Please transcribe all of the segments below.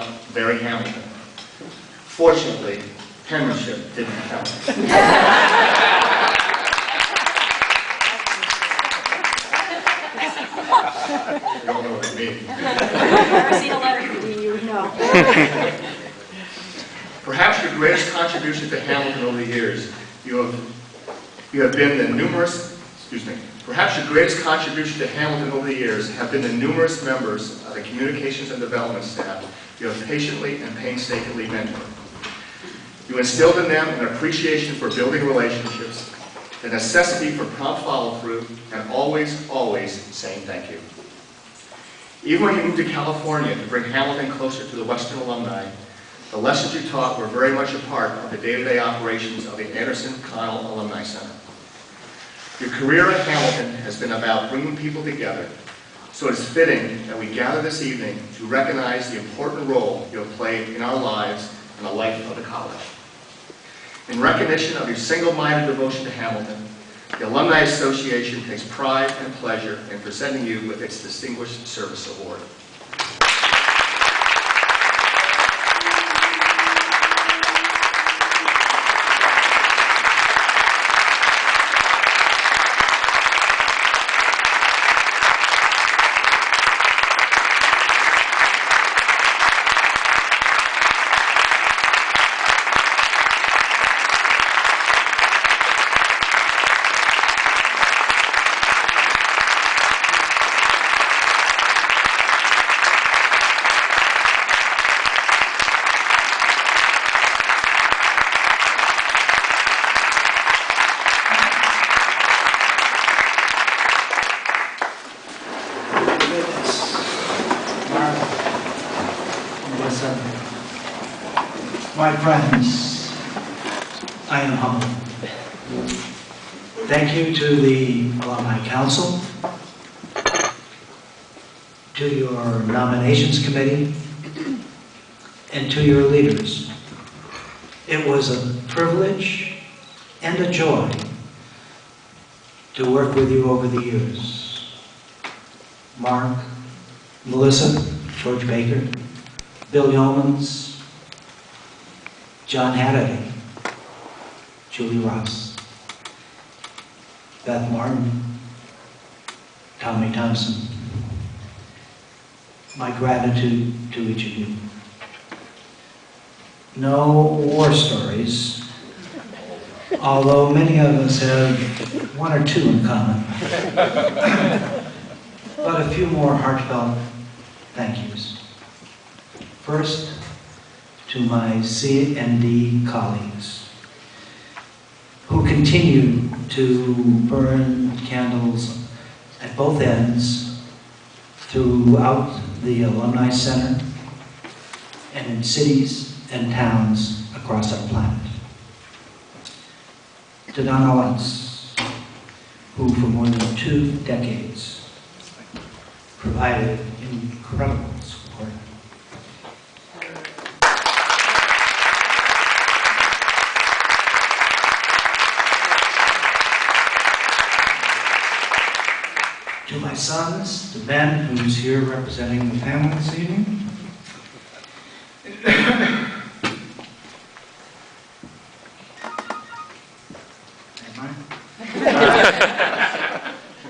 about Barry Hamilton. Fortunately, penmanship didn't count. You don't know what I mean. I've never seen a letter from you, you would know. Perhaps your greatest contribution to Hamilton over the years, you have been the numerous, perhaps your greatest contribution to Hamilton over the years have been the numerous members of the communications and development staff you have patiently and painstakingly mentored. You instilled in them an appreciation for building relationships, the necessity for prompt follow-through, and always, always saying thank you. Even when you moved to California to bring Hamilton closer to the Western alumni, the lessons you taught were very much a part of the day-to-day operations of the Anderson-Connell Alumni Center. Your career at Hamilton has been about bringing people together, so it's fitting that we gather this evening to recognize the important role you have played in our lives and the life of the college. In recognition of your single-minded devotion to Hamilton, the Alumni Association takes pride and pleasure in presenting you with its Distinguished Service Award. My friends, I am humbled. Thank you to the Alumni Council, to your nominations committee, and to your leaders. It was a privilege and a joy to work with you over the years. Mark, Melissa, George Baker, Bill Yeomans, John Halliday, Julie Ross, Beth Martin, Tommy Thompson. My gratitude to each of you. No war stories, although many of us have one or two in common. But a few more heartfelt thank yous. First, to my C&D colleagues who continue to burn candles at both ends throughout the Alumni Center and in cities and towns across our planet. To Donna Lutz, who for more than 2 decades provided incredible support. To my sons, to Ben, who's here representing the family this evening.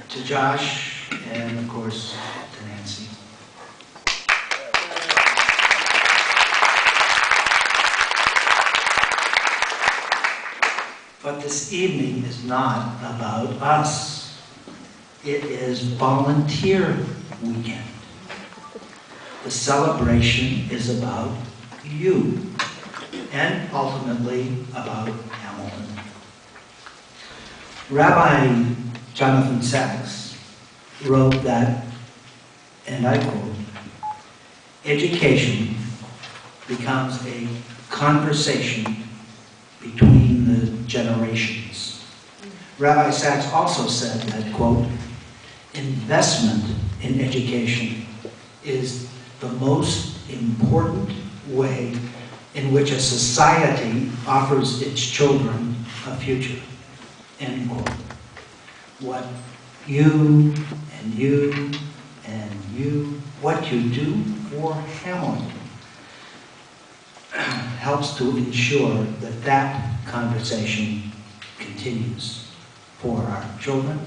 To Josh, and of course, to Nancy. But this evening is not about us. It is volunteer weekend. The celebration is about you, and ultimately about Hamilton. Rabbi Jonathan Sachs wrote that, and I quote, "Education becomes a conversation between the generations." Rabbi Sachs also said that, quote, "Investment in education is the most important way in which a society offers its children a future." End quote. What you and you and you, what you do for Hamilton helps to ensure that that conversation continues for our children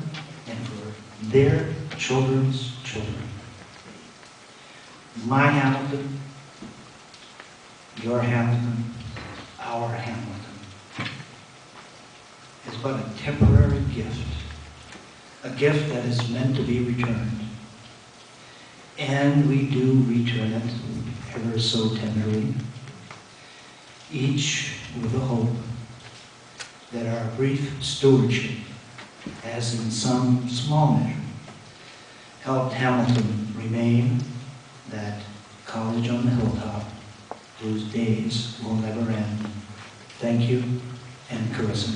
and for their children's children. My Hamilton, your Hamilton, our Hamilton is but a temporary gift, a gift that is meant to be returned. And we do return it ever so tenderly, each with the hope that our brief stewardship has in some small measure helped Hamilton remain that college on the hilltop whose days will never end. Thank you, and Carissa.